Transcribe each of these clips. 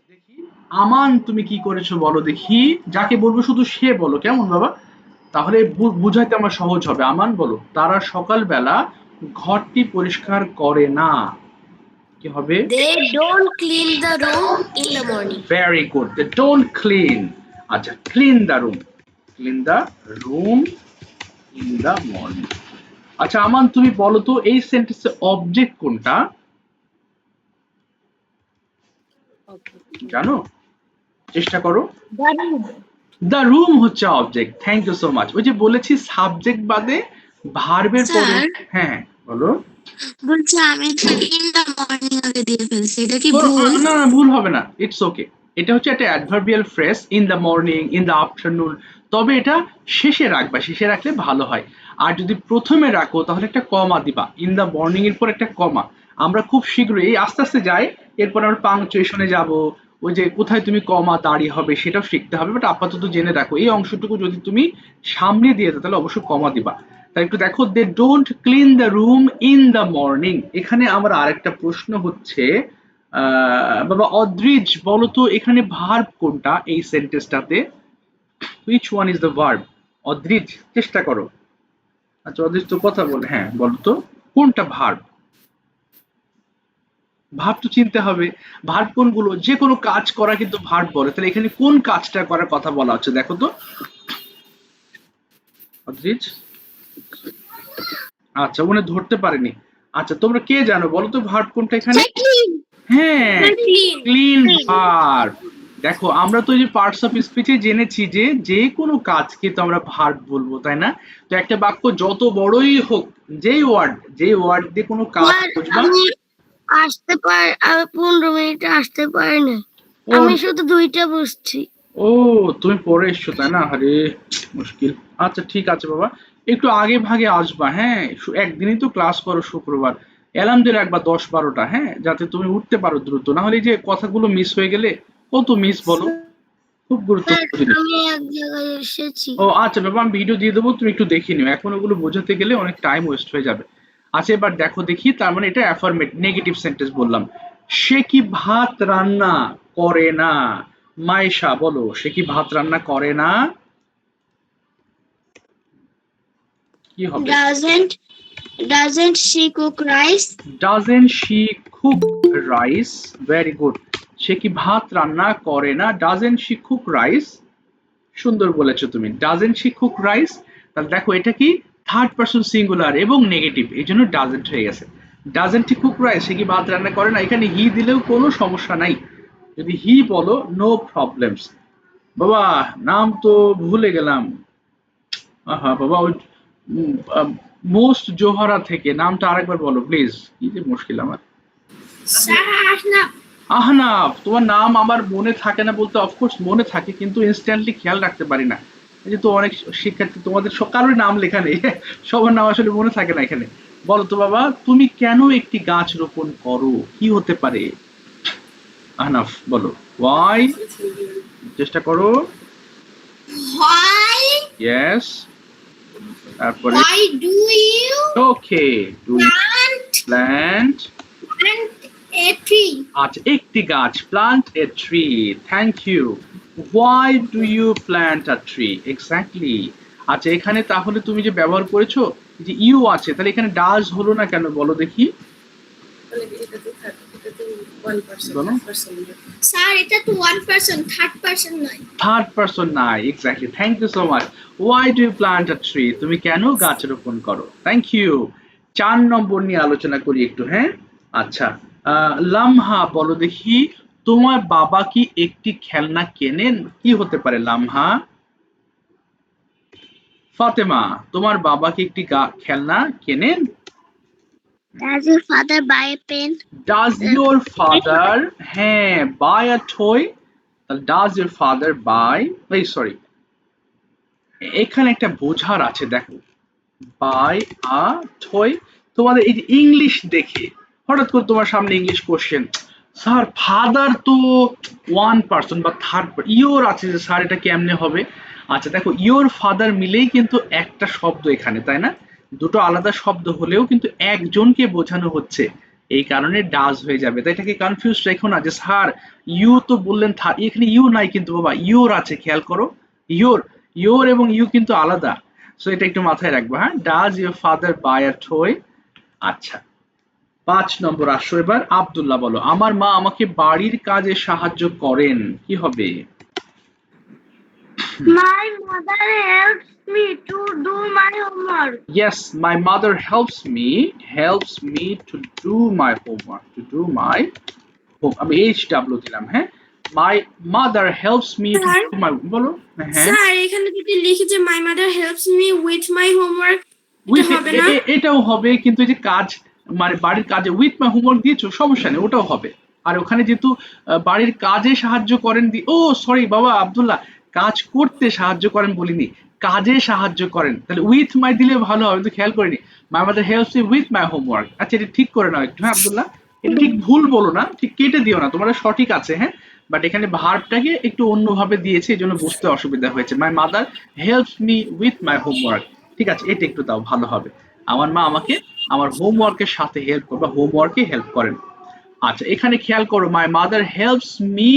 দেখি আমান তুমি কি করেছো বলো দেখি। যাকে বলবো শুধু সে বলো, কেমন বাবা? তাহলে বুঝাইতে আমার সহজ হবে। আমান বলো, তারা সকালবেলা ঘরটি পরিষ্কার করে না। কি হবে? They don't clean the room in the morning. Very good, they don't clean. আচ্ছা, clean the room, clean the room in the morning. আচ্ছা আমান তুমি বলো তো এই সেন্টেন্সে অবজেক্ট কোনটা জানো? চেষ্টা করো। The room. দ্য রুম হচ্ছে object. Thank you so much. ওই যে বলেছি সাবজেক্ট বাদে ভার্বের পরে। স্যার হ্যাঁ বলো। বলছি আমি তো ইন দ্য মর্নিং আগে দিয়ে ফেলছি, এটা কি না ভুল? না, ভুল হবে না, ইটস ওকে। এটা হচ্ছে একটা adverbial phrase, in the morning, in the afternoon. তবে এটা শেষে রাখবা, শেষে রাখলে ভালো হয়। আর যদি প্রথমে রাখো তাহলে একটা কমা দিবা, ইন দ্য মর্নিং এর পর একটা কমা। আমরা খুব শীঘ্রই এই আস্তে আস্তে যাই, এরপর আমরা পাংচুয়েশনে যাব। ওই যে কোথায় তুমি কমা দাঁড়িয়ে হবে সেটাও শিখতে হবে, বাট আপাতত জেনে রাখো এই অংশটুকু যদি তুমি সামনে দিয়ে দাও তাহলে অবশ্যই কমা দিবা। তাই একটু দেখো, they don't clean the room in the morning. এখানে আমার আরেকটা প্রশ্ন হচ্ছে, বাবা অদ্রিজ বলো তো এখানে ভার্ব কোনটা এই সেন্টেন্সটাতে? Which one is the verb? Adrij চেষ্টা করো। আচ্ছা অদ্রিজ তো কথা বলে, হ্যাঁ বলো তো কোনটা ভার্ব? ভার্ব তো চিনতে হবে। ভার্ব কোনগুলো? যে কোনো কাজ করা কিন্তু ভার্ব বলে। তাহলে এখানে কোন কাজটা করার কথা বলা হচ্ছে দেখো তো অদ্রিজ। আচ্ছা উনি ধরতে পারেনি। আচ্ছা তোমরা কে জানো বলো তো ভার্ব কোনটা এখানে? Clean. হ্যাঁ, Clean. Clean verb. দেখো আমরা তো এই যে পার্টস অফ স্পিচে জেনেছি যে যে কোনো কাজকে তো আমরা ভার্ব বলবো, তাই না? তো একটা বাক্য যত বড়ই হোক, যেই ওয়ার্ড দিয়ে কোনো কাজ স্যার বুঝবা। আমি আমি 15 মিনিটে আসতে পারিনি। ও আমি শুধু 2টা বুঝছি। ও, তুমি পরে এসছো তাই না? আরে মুশকিল। আচ্ছা ঠিক আছে বাবা, একটু আগে ভাগে আসবা, হ্যাঁ? একদিনই তো ক্লাস করো, শুক্রবার। অ্যালার্ম দিয়ে রাখবা 10-12টা, হ্যাঁ, যাতে তুমি উঠতে পারো দ্রুত। না হলে এই যে কথাগুলো মিস হয়ে গেলে। কত মিস বলো, খুব স্যার গুরুত্বপূর্ণ জিনিস। আমি এক জায়গায় এসেছি। ও আচ্ছা বাবা, আমি ভিডিও দিয়ে দেবো, তুমি একটু দেখে নিও। এখন ওগুলো বোঝাতে গেলে অনেক টাইম ওয়েস্ট হয়ে যাবে। আচ্ছা এবার দেখো দেখি, তার মানে এটা অ্যাফার্মেটিভ নেগেটিভ সেন্টেন্স বললাম। সে কি ভাত রান্না করে না? মাইশা বলো, সে কি ভাত রান্না করে না? কি হবে? Doesn't she cook rice? Doesn't she cook rice? Very good. সে কি ভাত রান্না করে না? Doesn't she cook rice. সুন্দর বলেছো তুমি, ডাজেন্ট শি কুক রাইস। তাহলে দেখো এটা কি থার্ড পারসন সিঙ্গুলার এবং নেগেটিভ, এই জন্য ডাজেন্ট হয়ে গেছে। ডাজেন্ট হি কুক রাইস, সে কি ভাত রান্না করে না? এখানে হি দিলেও কোনো সমস্যা নাই, যদি হি বলো নো প্রবলেমস। বাবা নাম তো ভুলে গেলাম। আহা বাবা, ওই মোস্ট জোহরা থেকে নামটা আরেকবার বলো প্লিজ, কি যে মুশকিল আমার। স্যার আসনা। আহনাফ, তোমার নাম আমার মনে থাকে না বলতে অফকোর্স মনে থাকে, কিন্তু ইনস্ট্যান্টলি খেয়াল রাখতে পারি না। এই যে তো অনেক শিক্ষার্থী, তোমাদের কারোর নাম লেখা নেই সবার নাম আসলে মনে থাকে না এখানে। বলো তো বাবা, তুমি কেন একটি গাছ রোপণ করো? কি হতে পারে? আহনাফ বলো, ওয়াই। চেষ্টা করো। Why? ইয়েস। তারপরে Why do you okay, do plant. plant a tree? আচ্ছা একটি গাছ, plant a tree. Thank you. Why do you plant a tree? Exactly. আচ্ছা এখানে তাহলে তুমি যে ব্যবহার করেছো, যে ইউ আছে, তাহলে এখানে ডাজ হলো না কেন বলো দেখি। বলো। স্যার এটা তো 1%, 3rd person নয়। থার্ড পারসন নাই, exactly. Thank you so much. Why do you plant a tree? তুমি কেন গাছ রোপণ করো? Thank you. 4 নম্বর নিয়ে আলোচনা করি একটু, হ্যাঁ? আচ্ছা, লামহা বলো দেখি, তোমার বাবা কি একটি খেলনা কেনেন? কি হতে পারে লামহা? ফাতেমা, তোমার বাবা কি একটি খেলনা কেনেন? Does your father buy a pen? Does your father, হ্যাঁ, বাই আ টয়। তাহলে ডাজ ইউর ফাদার বাই, এই সরি, এখানে একটা বোঝার আছে দেখো, বাই আ টয়। তোমাদের এই যে ইংলিশ দেখে হঠাৎ করে তোমার সামনে ইংলিশ কোশ্চেন, স্যার ফাদার তো 1 পার্সন বা থার্ড, ইওর আছে যে স্যার এটা কেমনে হবে? আচ্ছা দেখো, ইওর ফাদার মিলেই কিন্তু একটা শব্দ এখানে, তাই না? দুটো আলাদা শব্দ হলেও কিন্তু একজনকে বোঝানো হচ্ছে। এই কারণে ডাজ হয়ে যাবে। তাই এটাকে কনফিউজ রেখো না যে স্যার ইউ তো বললেন এখানে ইউ নাই কিন্তু বাবা, ইউর আছে, খেয়াল করো। ইউর ইউর এবং ইউ কিন্তু আলাদা। সো এটা একটু মাথায় রাখবো, হ্যাঁ। Does your father buy a toy? আচ্ছা, ৫ নম্বর আসো এবার। আব্দুল্লাহ বলো, আমার মা আমাকে বাড়ির কাজে সাহায্য করেন। কি হবে? My mother helps me to do my homework. Yes, my mother helps me to do my homework, to do my home, আমি HW দিলাম, হ্যাঁ। My mother helps me to Sir? do my, বলো। হ্যাঁ, স্যার এখানে যদি লিখি যে my mother helps me with my homework, এটা উইথ হবে না? এটাও হবে, কিন্তু এই যে কাজ মানে বাড়ির কাজে উইথ মাই হোমওয়ার্ক দিয়েছো, সমস্যা নেই, ওটাও হবে। আর ওখানে যেহেতু বাড়ির কাজে সাহায্য করেন ও সরি বাবা আব্দুল্লাহ, কাজ করতে সাহায্য করেন বলিনি, কাজে সাহায্য করেন, তাহলে উইথ মাই দিলে ভালো হবে, কিন্তু খেয়াল করিনি। My mother helps me with my homework. আচ্ছা, এটা ঠিক করে নাও একটু, হ্যাঁ আব্দুল্লাহ, এটা ঠিক ভুল বলো না, ঠিক কেটে দিও না, তোমরা সঠিক আছে, হ্যাঁ। বাট এখানে ভার্বটাকে একটু অন্যভাবে দিয়েছে, এই জন্য বুঝতে অসুবিধা হয়েছে। My mother helps me with my homework, ঠিক আছে, এটা একটু দাও, ভালো হবে। আমার মা আমাকে আমার হোমওয়ার্কের সাথে হেল্প করে বা হোমওয়ার্কে হেল্প করেন। আচ্ছা, এখানে খেয়াল করো, my mother helps me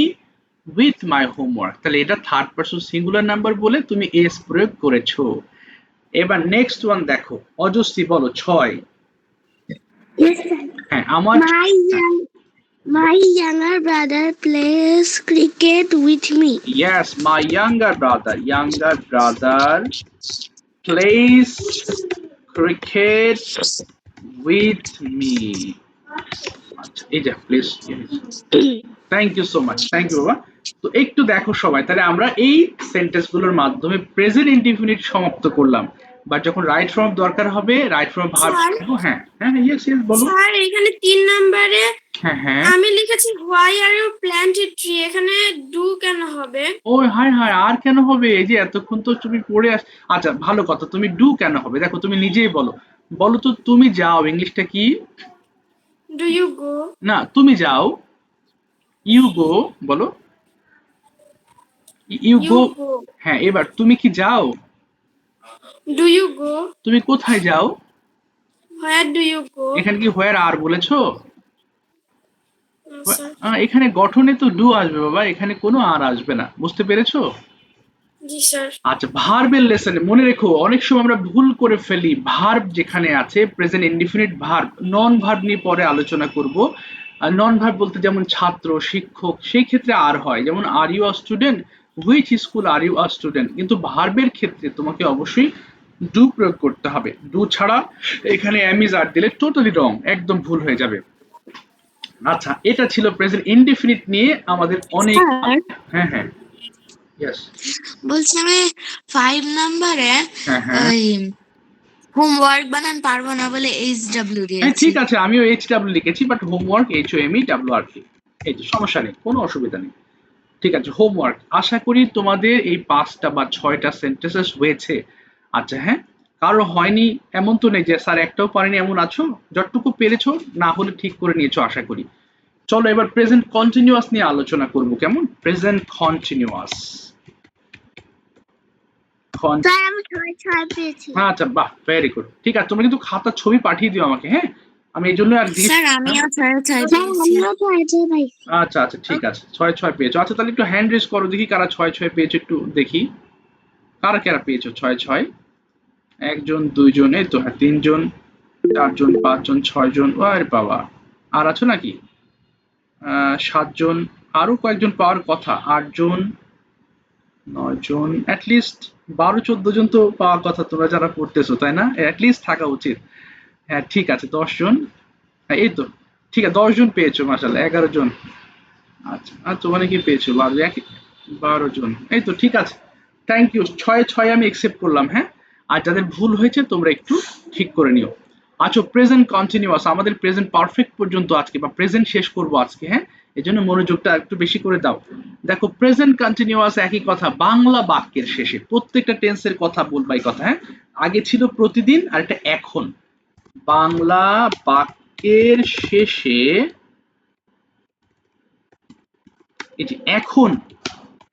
with my homework, তাহলে এটা থার্ড পারসন সিঙ্গুলার নাম্বার বলে তুমি এস প্রয়োগ করেছো। এবার নেক্সট ওয়ান দেখো, অজস্রী বলো ৬। Yes, sir. হ্যাঁ, আমার My younger brother plays cricket with me. yes, my younger brother plays cricket with me। আচ্ছা, এই যে please, thank you so much, thank you বাবা। তো একটু দেখো সবাই, তাহলে আমরা এই সেন্টেন্স গুলোর মাধ্যমে প্রেজেন্ট ইনডিফিনিট সমাপ্ত করলাম। বাট যখন রাইট ফর্ম দরকার হবে, রাইট ফর্ম ভার্ব স্যার? শিখবো। হ্যাঁ হ্যাঁ, ইয়েস ইয়েস বলো। স্যার এখানে ৩ নম্বরে হ্যাঁ হ্যাঁ, আমি লিখেছি why are you planted tree, এখানে ডু কেন হবে? ও হায় হায়, আর কেন হবে? এই যে এতক্ষণ তো তুমি পড়ে আচ্ছা ভালো কথা, তুমি ডু কেন হবে? দেখো তুমি নিজেই বলো, বলো তো, তুমি যাও, ইংলিশটা কি? Do you go? না, তুমি যাও, ইউ গো, বলো। You you go. গো। হ্যাঁ, এবার তুমি কি যাও? Do you go? তুমি কোথায় যাও? Where do you go? এখানে কি হোয়ার আর বলেছো? স্যার। এখানে গঠনে তো ডু আসবে বাবা, এখানে কোনো আর আসবে না, বুঝতে পেরেছো? জি স্যার। আচ্ছা, ভার্বের লেসনে মনে রেখো, অনেক সময় আমরা ভুল করে ফেলি, ভার্ব যেখানে আছে প্রেজেন্ট ইনডিফিনিট ভার্ব, নন ভার্ব নিয়ে পরে আলোচনা করব। নন ভার্ব বলতে যেমন ছাত্র, শিক্ষক, সেই ক্ষেত্রে আর হয়, যেমন are you a student, which school are you a student, কিন্তু ভার্বের ক্ষেত্রে তোমাকে অবশ্যই ডু প্রয়োগ করতে হবে। ডু ছাড়া এখানে অ্যাম ইজ আর দিলে টোটালি রং, একদম ভুল হয়ে যাবে। আচ্ছা, এটা ছিল প্রেজেন্ট ইনডিফিনিট নিয়ে আমাদের অনেক। স্যার, হ্যাঁ হ্যাঁ, ইয়েস, বলছি আমি 5 নাম্বারে হ্যাঁ হ্যাঁ, ওই হোমওয়ার্ক বানান পারবো না বলে HW হ্যাঁ দিয়েছি। ঠিক আছে, আমিও HW লিখেছি, বাট হোমওয়ার্ক HOMEWRK, এই যে সমস্যা নেই, কোনো অসুবিধা নেই। ঠিক আছে, হোমওয়ার্ক। আশা করি তোমাদের এই 5টা বা 6টা সেন্টেন্সেস হয়েছে। আচ্ছা হ্যাঁ, কারো হয়নি এমন তো নেই যে স্যার একটাও পারেনি, এমন আছো? যতটুকু পেরেছো, না হলে ঠিক করে নিয়েছো আশা করি। চলো এবার প্রেজেন্ট কন্টিনিউয়াস নিয়ে আলোচনা করব, কেমন? Present continuous. স্যার আমি 6 পেয়েছি। আচ্ছা, বাহ, ভেরি গুড। ঠিক আছে, তোমরা কিন্তু খাতার ছবি পাঠিয়ে দিও আমাকে, হ্যাঁ। আমি এই জন্য আর স্যার আমিও 6 স্যার পেয়েছি। আমিও 6 পাইছি। আচ্ছা আচ্ছা, ঠিক আছে, 6 পেয়েছো। আচ্ছা, তাহলে একটু হ্যান্ড রেজ করো দেখি, কারা 6 পেয়েছো, একটু দেখি কারা কারা পেয়েছো 6। একজন, দুইজন, এই তো, হ্যাঁ 3জন, 4জন, 5জন, 6জন, আরে বাবা, আর আছো নাকি? 7জন, আরো কয়েকজন পাওয়ার কথা, 8জন, 9জন, অ্যাটলিস্ট 12-14 জন তো পাওয়ার কথা, তোমরা যারা পড়তেছো, তাই না? অ্যাটলিস্ট থাকা উচিত। হ্যাঁ ঠিক আছে, 10জন, হ্যাঁ এই তো, ঠিক আছে, 10জন পেয়েছো, মাশাআল্লাহ। 11জন, আচ্ছা, আচ্ছা, অনেকেই পেয়েছো, 12জন, এই তো, ঠিক আছে, থ্যাংক ইউ। 6 আমি একসেপ্ট করলাম, হ্যাঁ। আর যাদের ভুল হয়েছে তোমরা একটু ঠিক করে নিও। আচ্ছা, প্রেজেন্ট কন্টিনিউয়াস, আমাদের প্রেজেন্ট পারফেক্ট পর্যন্ত আজকে, বা প্রেজেন্ট শেষ করব আজকে, হ্যাঁ। এই জন্য মনোযোগটা একটু বেশি করে দাও। দেখো, প্রেজেন্ট কন্টিনিউয়াস একই কথা, বাংলা বাক্যের শেষে প্রত্যেকটা টেন্সের কথা বলবা, এই কথা, হ্যাঁ। আগে ছিল প্রতিদিন, আর এটা এখন। বাংলা বাক্যের শেষে এই যে এখন,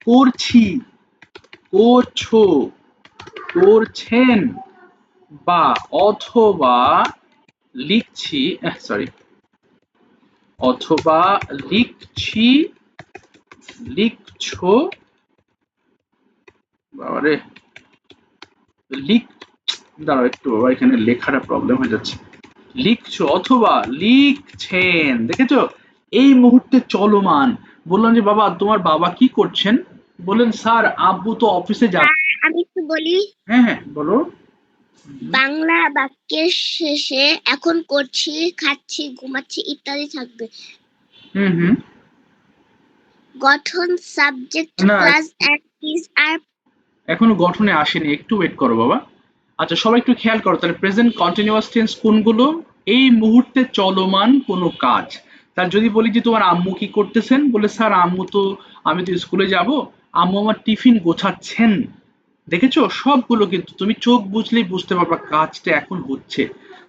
করছি, করছো, করছেন, বা অথবা লিখছি, সরি, অথবা লিখছি, লিখছো, বাবারে দাঁড়াও একটু বাবা, এখানে লেখাটা প্রবলেম হয়ে যাচ্ছে। লিখছো অথবা লিখছেন, দেখেছো এই মুহূর্তে চলমান। বললাম যে বাবা তোমার বাবা কি করছেন, বললেন স্যার আব্বু তো অফিসে যাচ্ছে। আমি একটু বলি, হ্যাঁ হ্যাঁ বলো। বাংলা বাক্যের শেষে এখন করছি, খাচ্ছি, ঘুমাচ্ছি ইত্যাদি থাকবে। হুম। গঠন সাবজেক্ট না প্লাস is আর এখনো গঠনে আসেনি, একটু ওয়েট করো বাবা। আচ্ছা সবাই একটু খেয়াল করো, তাহলে প্রেজেন্ট কন্টিনিউয়াস টেন্স কোনগুলো, এই মুহূর্তে চলমান কোনো কাজ। তার যদি বলি যে তোমার আম্মু কি করতেছেন, বলে স্যার আম্মু তো, আমি তো স্কুলে যাব, আম্মু আমার টিফিন গোছাচ্ছেন। দেখেছো সবগুলো কিন্তু তুমি চোখ বুঝলেই বুঝতে পারবা কাজটা এখন হচ্ছে।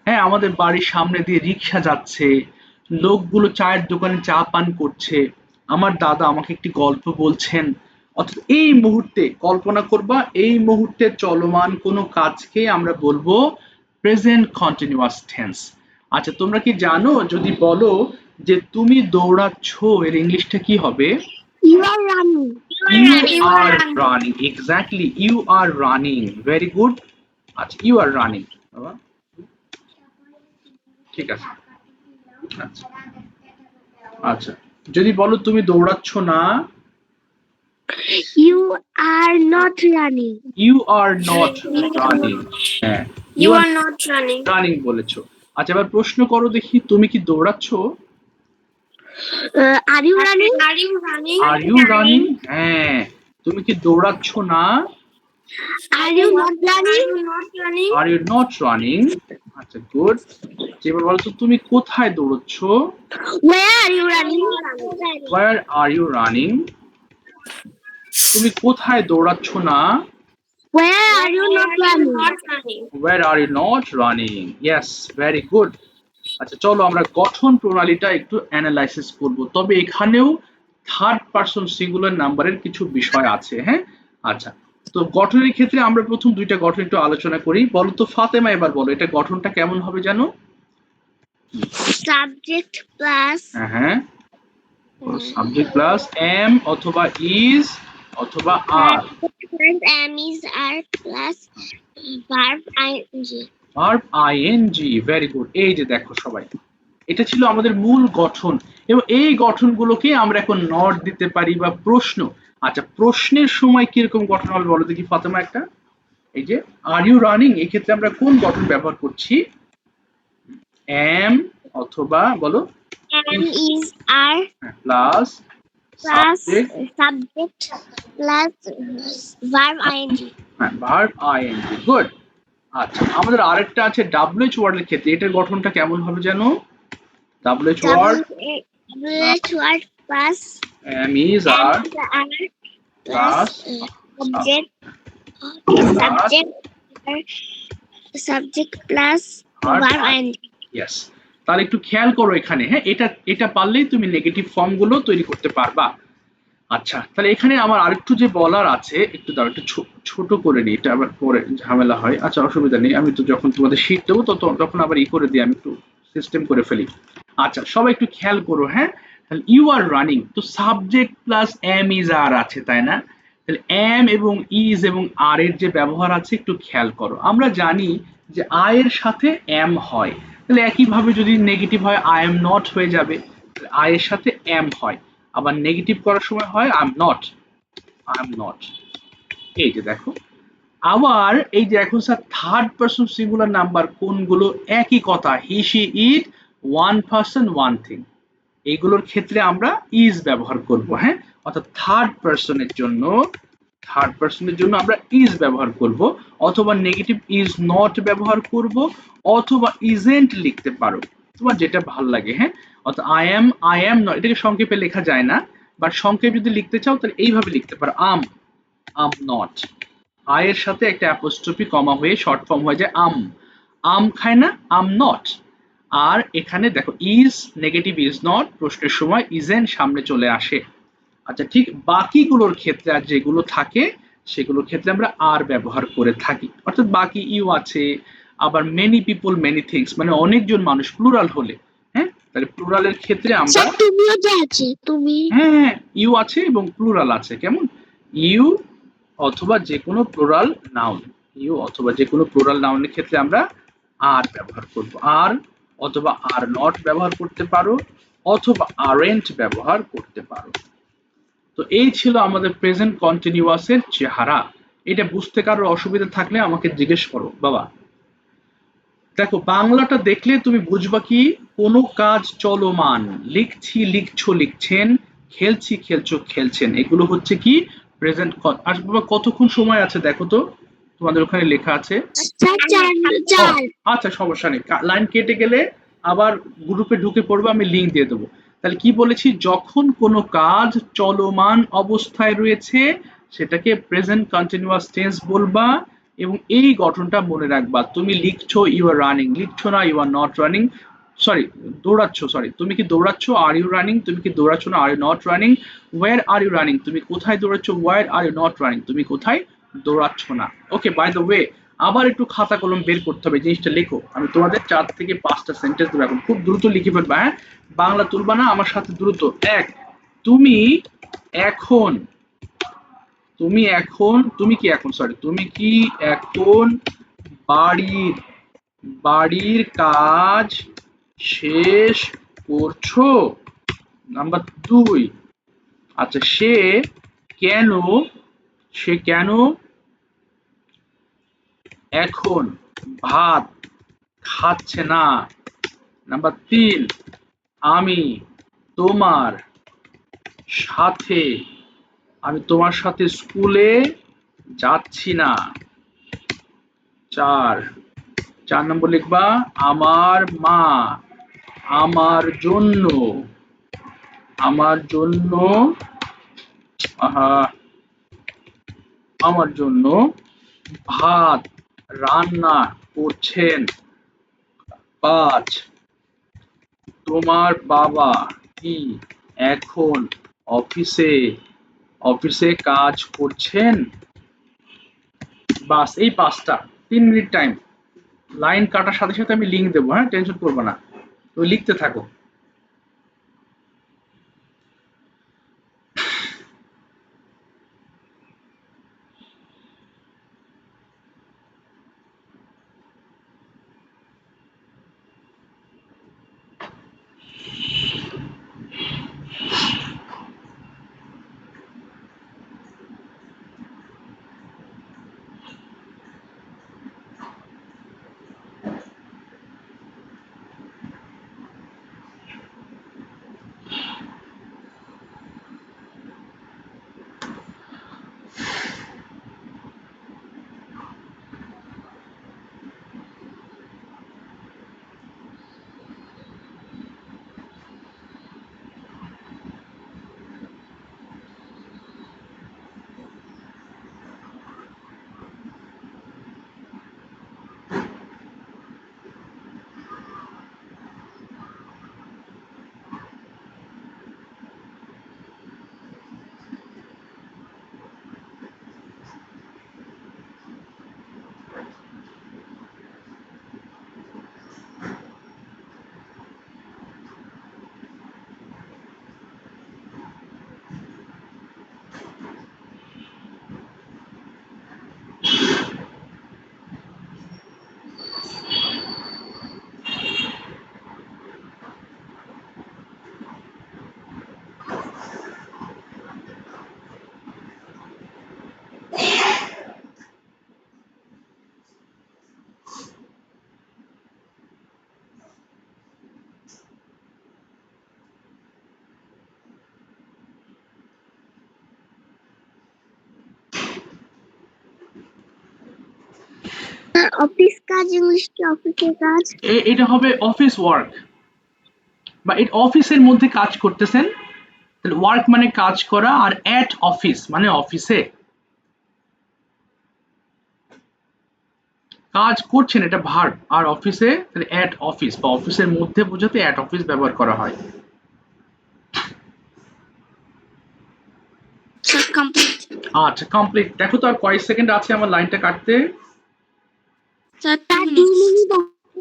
হ্যাঁ আমাদের বাড়ির সামনে দিয়ে রিক্সা যাচ্ছে, লোকগুলো চায়ের দোকানে চা পান করছে, আমার দাদা আমাকে একটি গল্প বলছেন। অর্থাৎ এই মুহূর্তে কল্পনা করবা, এই মুহূর্তে চলমান কোনো কাজকে আমরা বলবো প্রেজেন্ট কন্টিনিউয়াস টেন্স। আচ্ছা তোমরা কি জানো যদি বলো যে তুমি দৌড়াচ্ছ, এর ইংলিশটা কি হবে? you are running. You are running. Exactly. You are running. Very good. আচ্ছা you are running. বাবা ঠিক আছে। আচ্ছা আচ্ছা যদি বলো তুমি দৌড়াচ্ছ না, You are not running. you are not running। হ্যাঁ You are not running. Running বলেছো। আচ্ছা এবার প্রশ্ন করো দেখি, তুমি কি দৌড়াচ্ছ? Are you running? Are you running? Are you running? হ্যাঁ তুমি কি দৌড়াচ্ছ না? Are you not Are running? you not running? Are you not running? আচ্ছা গুড। এবার বলো তো তুমি কোথায় দৌড়চ্ছ? Where are you running? Where are you running? তুমি কোথায় দৌড়াচ্ছ না? Where are you not running? Not running. Where are you not running? Yes, very good. আচ্ছা চলো আমরা গঠন প্রণালীটা একটু অ্যানালাইসিস করব, তবে এখানেও থার্ড পারসন সিঙ্গুলার নাম্বারের কিছু বিষয় আছে। হ্যাঁ আচ্ছা তো গঠনের ক্ষেত্রে আমরা প্রথম দুইটা গঠন একটু আলোচনা করি। বলো তো ফাতেমা এবার বলো এটা গঠনটা কেমন হবে জানো? Subject plus হ্যাঁ সাবজেক্ট প্লাস এম অথবা ইজ অথবা are, am is are plus verb ing. Verb ING. Very good. এই যে দেখো সবাই, এটা ছিল আমাদের মূল গঠন, এবং এই গঠনগুলোকে আমরা এখন নট দিতে পারি বা প্রশ্ন। আচ্ছা প্রশ্নের সময় কিরকম গঠন হবে বলো দেখি ফাতেমা একটা। এই যে আর ইউ রানিং, এই ক্ষেত্রে আমরা কোন গঠন ব্যবহার করছি? এম অথবা বলো Am is are plus plus subject, subject plus verb ing. Verb ING. Good. আচ্ছা আমাদের আরেকটা আছে ডাব্লিউএইচ ওয়ার্ডের ক্ষেত্রে, এটার গঠনটা কেমন হবে জানো? WH word WH word plus am is are am is are plus plus subject plus verb ing. Yes. তাহলে একটু খেয়াল করো এখানে, হ্যাঁ এটা এটা পারলেই তুমি নেগেটিভ ফর্ম গুলো তৈরি করতে পারবা। আচ্ছা তাহলে এখানে আমার আরেকটু যে বলার আছে, একটু দাও একটু ছোট করে নিই, এটা আবার পরে ঝামেলা হয়। আচ্ছা অসুবিধা নেই, আমি তো যখন তোমাদের শীট দেবো তখন আবার ই করে দিই, আমি একটু সিস্টেম করে ফেলি। আচ্ছা সবাই একটু খেয়াল করো। হ্যাঁ তাহলে ইউ আর রানিং, তো সাবজেক্ট প্লাস এম ইজ আর আছে তাই না? তাহলে এম এবং ইজ এবং আর এর যে ব্যবহার আছে একটু খেয়াল করো। আমরা জানি যে আই এর সাথে এম হয়, তাহলে একইভাবে যদি নেগেটিভ হয় আই এম নট হয়ে যাবে, আই এর সাথে এম হয়। আবার নেগেটিভ করার সময় হয় I am not, I am not. এই যে দেখো, আবার এই যে এখন sir third person singular number কোনগুলো, একই কথা he she it, one person one thing, এইগুলোর ক্ষেত্রে আমরা ইজ ব্যবহার করব। হ্যাঁ অর্থাৎ থার্ড পারসনের জন্য আমরা ইজ ব্যবহার করব, অথবা নেগেটিভ ইজ নট ব্যবহার করব, অথবা ইজেন্ট লিখতে পারো, তোমার যেটা ভালো লাগে। হ্যাঁ অর্থাৎ আই এম নট, এটাকে সংক্ষেপে লেখা যায় না, বাট সংক্ষেপ যদি লিখতে চাও তাহলে এইভাবে লিখতে পারো আম নট। আই এর সাথে একটা অ্যাপোস্ট্রফি কমা হয়ে শর্ট ফর্ম হয়ে যায় আম খায় না, আম নট। আর এখানে দেখো ইজ নেগেটিভ ইজ নট, প্রশ্নের সময় ইজেন্ট সামনে চলে আসে। আচ্ছা ঠিক বাকিগুলোর ক্ষেত্রে আর যেগুলো থাকে সেগুলোর ক্ষেত্রে আমরা আর ব্যবহার করে থাকি, অর্থাৎ বাকি ইউ আছে, আবার মেনি পিপল মেনি থিংস মানে অনেকজন মানুষ প্লুরাল হলে, হ্যাঁ তাহলে প্লুরালের ক্ষেত্রে আমরা স্যার তুমিও যে আছে তুমি হ্যাঁ ইউ আছে এবং প্লুরাল আছে, কেমন ইউ অথবা যে কোনো প্লুরাল নাউন, ইউ অথবা যে কোনো প্লুরাল নাউনের ক্ষেত্রে আমরা আর ব্যবহার করব, আর অথবা আর নট ব্যবহার করতে পারো, অথবা আরএন্ট ব্যবহার করতে পারো। তো এই ছিল আমাদের প্রেজেন্ট কন্টিনিউয়াসের চেহারা। এটা বুঝতে কারোর অসুবিধা থাকলে আমাকে জিজ্ঞেস করো বাবা। দেখো বাংলাটা দেখলে তুমি বুঝবা কি, কোনো কাজ চলমান, লিখছি লিখছো লিখছেন, খেলছি খেলছো খেলছেন, এগুলো হচ্ছে কি প্রেজেন্ট। আর বাবা কতক্ষণ সময় আছে দেখো তো, তোমাদের ওখানে লেখা আছে। স্যার চার ও, চার আচ্ছা সমস্যা নেই, লাইন কেটে গেলে আবার গ্রুপে ঢুকে পড়বে, আমি লিংক দিয়ে দেবো। তাহলে কি বলেছি, যখন কোনো কাজ চলমান অবস্থায় রয়েছে সেটাকে প্রেজেন্ট কন্টিনিউয়াস টেন্স বলবা, এবং এই গঠনটা মনে রাখবা। তুমি লিখছো ইউ আর রানিং, লিখছো না you are not running, sorry দৌড়াচ্ছ, সরি তুমি কি দৌড়াচ্ছ আর ইউ রানিং, তুমি কি দৌড়াচ্ছ না are you not running, where are you running তুমি কোথায় দৌড়াচ্ছ, where are you not running তুমি কোথায় দৌড়াচ্ছ না। ওকে, বাই দ্য ওয়ে আবার একটু খাতা কলম বের করতে হবে, জিনিসটা লেখো। আমি তোমাদের 4 থেকে 5টা সেন্টেন্স দেবো, এখন খুব দ্রুত লিখে ফেলবা, হ্যাঁ বাংলা তুলবা না, আমার সাথে দ্রুত। এক, তুমি এখন, তুমি এখন, তুমি কি এখন, সরি তুমি কি এখন বাড়ির, বাড়ির কাজ শেষ করছো। নাম্বার 2, আচ্ছা সে কেন, সে কেন এখন ভাত খাচ্ছে না। নাম্বার 3, আমি তোমার সাথে, আমি তোমার সাথে স্কুলে যাচ্ছি না। 4 নম্বর লিখবা, আমার মা আমার জন্য, আমার জন্য, আহা, আমার জন্য ভাত রান্না করছেন। 5, তোমার বাবা কি এখন অফিসে, অফিসে কাজ করছেন। বাস এই 5টা, 3 মিনিট টাইম, লাইন কাটার সাথে সাথে আমি লিংক দেবো, হ্যাঁ টেনশন করবো না, তো লিখতে থাকো। অফিস কাজ ইংলিশ কি অফিসের কাজ এটা হবে অফিস ওয়ার্ক, বা এটা অফিসের মধ্যে কাজ করতেছেন, তাহলে ওয়ার্ক মানে কাজ করা, আর অ্যাট অফিস মানে অফিসে কাজ করছেন, এটা ভার্ব, আর অফিসে তাহলে অ্যাট অফিস, বা অফিসের মধ্যে বোঝাতে অ্যাট অফিস ব্যবহার করা হয়। Sir complete. আচ্ছা কমপ্লিট। দেখো তো আর কয়েক সেকেন্ড আছে আমার লাইনটা কাটতে। স্যার 2 তার 2 মিনিটস।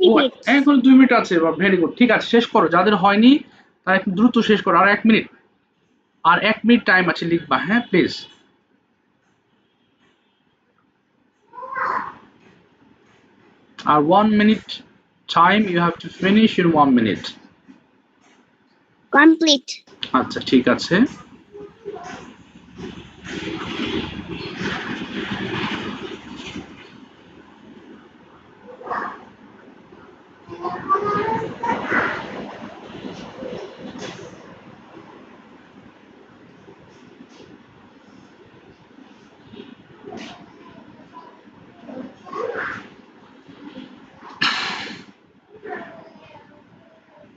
মিনিট ও এখন 2 মিনিট আছে, ভেরি গুড, ঠিক আছে শেষ করো, যাদের হয়নি তারা একটু দ্রুত শেষ করো, আর 1 মিনিট, আর 1 মিনিট টাইম আছে লিখবা, হ্যাঁ প্লিজ। আর 1 minute time, you have to finish in 1 minute. Complete. আচ্ছা ঠিক আছে।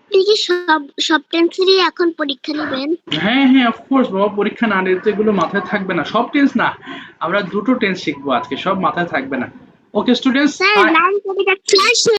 আপনি কি সব টেন্সেরই এখন পরীক্ষা নেবেন? হ্যাঁ হ্যাঁ অফকোর্স বাবা, পরীক্ষা না নিলে তো এগুলো মাথায় থাকবে না, সব টেন্স না, আমরা দুটো টেন্স শিখবো আজকে, সব মাথায় থাকবে না। ওকে স্টুডেন্টস, স্যার লাইন করে যাচ্ছে।